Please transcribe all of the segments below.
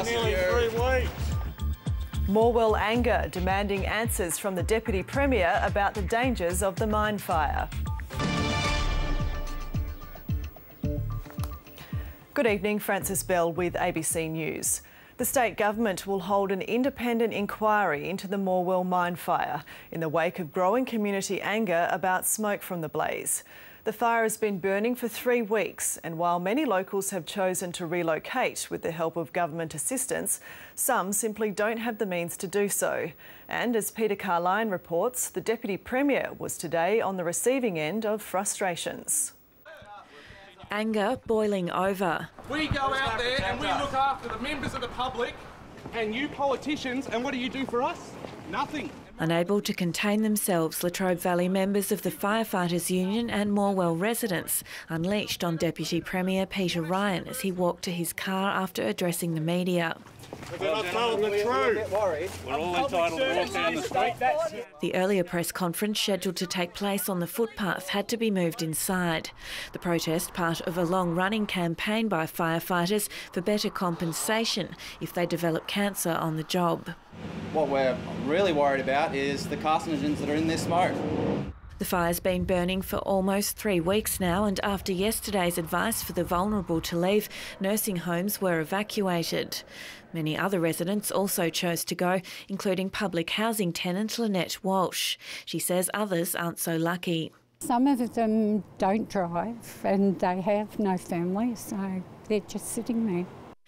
nearly 3 weeks. Morwell anger, demanding answers from the Deputy Premier about the dangers of the mine fire. Good evening, Frances Bell with ABC News. The state government will hold an independent inquiry into the Morwell mine fire in the wake of growing community anger about smoke from the blaze. The fire has been burning for 3 weeks, and while many locals have chosen to relocate with the help of government assistance, some simply don't have the means to do so. And as Peter Carline reports, the Deputy Premier was today on the receiving end of frustrations. Anger boiling over. We go out there and we look after the members of the public and you politicians, and what do you do for us? Nothing. Unable to contain themselves, Latrobe Valley members of the Firefighters Union and Morwell residents unleashed on Deputy Premier Peter Ryan as he walked to his car after addressing the media. They're not telling the truth. We're all entitled to walk down the street. The earlier press conference scheduled to take place on the footpath had to be moved inside. The protest, part of a long-running campaign by firefighters for better compensation if they develop cancer on the job. What we're really worried about is the carcinogens that are in this smoke. The fire's been burning for almost 3 weeks now, and after yesterday's advice for the vulnerable to leave, nursing homes were evacuated. Many other residents also chose to go, including public housing tenant Lynette Walsh. She says others aren't so lucky. Some of them don't drive and they have no family, so they're just sitting there.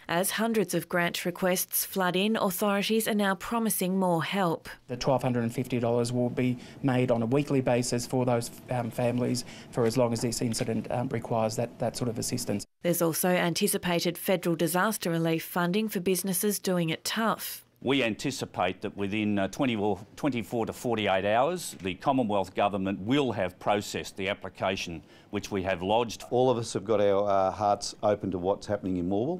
As hundreds of grant requests flood in, authorities are now promising more help. The $1,250 will be made on a weekly basis for those families for as long as this incident requires that sort of assistance. There's also anticipated federal disaster relief funding for businesses doing it tough. We anticipate that within 24 to 48 hours, the Commonwealth Government will have processed the application which we have lodged. All of us have got our hearts open to what's happening in Morwell.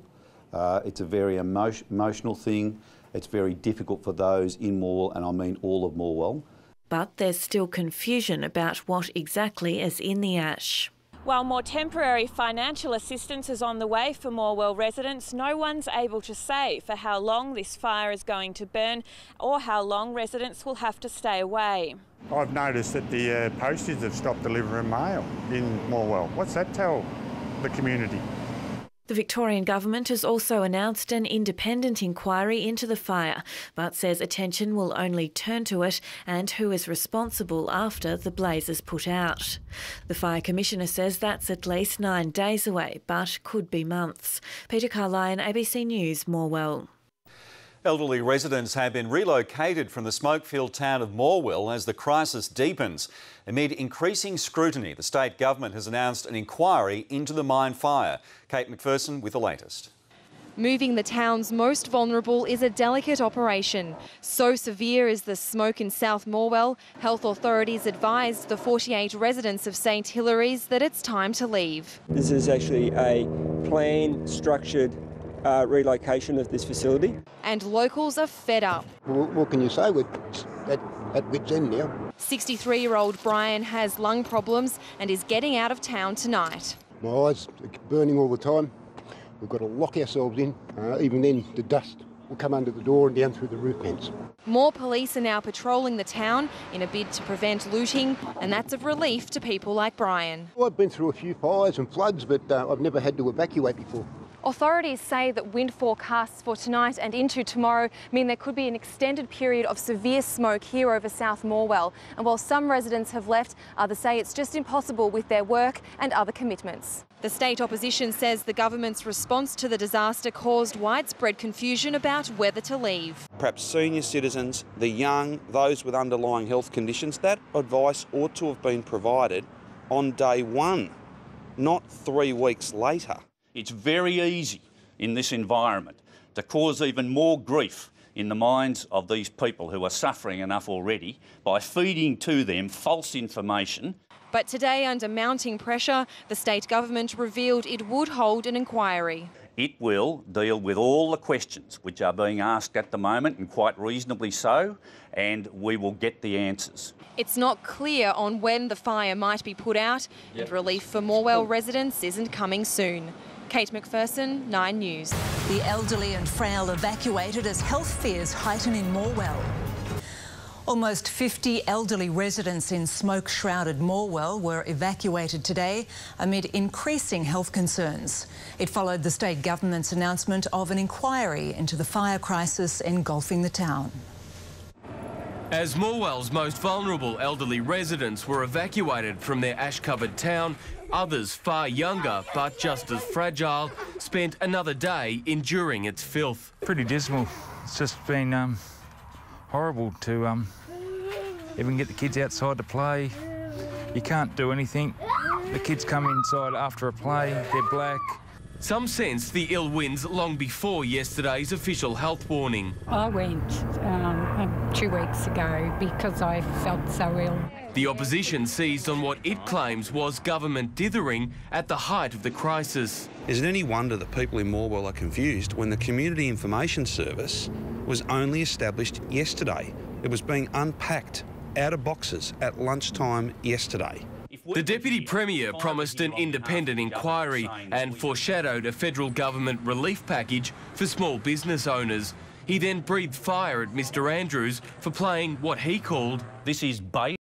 It's a very emotional thing. It's very difficult for those in Morwell, and I mean all of Morwell. But there's still confusion about what exactly is in the ash. While more temporary financial assistance is on the way for Morwell residents, no one's able to say for how long this fire is going to burn or how long residents will have to stay away. I've noticed that the posties have stopped delivering mail in Morwell. What's that tell the community? The Victorian Government has also announced an independent inquiry into the fire, but says attention will only turn to it and who is responsible after the blaze is put out. The Fire Commissioner says that's at least 9 days away, but could be months. Peter Carline, ABC News, Morwell. Elderly residents have been relocated from the smoke-filled town of Morwell as the crisis deepens. Amid increasing scrutiny, the state government has announced an inquiry into the mine fire. Kate McPherson with the latest. Moving the town's most vulnerable is a delicate operation. So severe is the smoke in South Morwell, health authorities advised the 48 residents of St Hilary's that it's time to leave. This is actually a planned, structured relocation of this facility. And locals are fed up. What can you say? We're at wit's end now. 63-year-old Brian has lung problems and is getting out of town tonight. My eyes are burning all the time. We've got to lock ourselves in. Even then, the dust will come under the door and down through the roof vents. More police are now patrolling the town in a bid to prevent looting, and that's of relief to people like Brian. Well, I've been through a few fires and floods, but I've never had to evacuate before. Authorities say that wind forecasts for tonight and into tomorrow mean there could be an extended period of severe smoke here over South Morwell. And while some residents have left, others say it's just impossible with their work and other commitments. The state opposition says the government's response to the disaster caused widespread confusion about whether to leave. Perhaps senior citizens, the young, those with underlying health conditions, that advice ought to have been provided on day one, not 3 weeks later. It's very easy in this environment to cause even more grief in the minds of these people who are suffering enough already by feeding to them false information. But today, under mounting pressure, the state government revealed it would hold an inquiry. It will deal with all the questions which are being asked at the moment, and quite reasonably so, and we will get the answers. It's not clear on when the fire might be put out, and relief for Morwell residents isn't coming soon. Kate McPherson, 9 News. The elderly and frail evacuated as health fears heighten in Morwell. Almost 50 elderly residents in smoke-shrouded Morwell were evacuated today amid increasing health concerns. It followed the state government's announcement of an inquiry into the fire crisis engulfing the town. As Morwell's most vulnerable elderly residents were evacuated from their ash-covered town, others far younger but just as fragile spent another day enduring its filth. Pretty dismal. It's just been horrible to even get the kids outside to play. You can't do anything. The kids come inside after a play, they're black. Some sensed the ill winds long before yesterday's official health warning. I went 2 weeks ago because I felt so ill. The opposition seized on what it claims was government dithering at the height of the crisis. Is it any wonder that people in Morwell are confused when the Community Information Service was only established yesterday? It was being unpacked out of boxes at lunchtime yesterday. The Deputy Premier promised an independent inquiry and foreshadowed a federal government relief package for small business owners. He then breathed fire at Mr Andrews for playing what he called, "This is bait."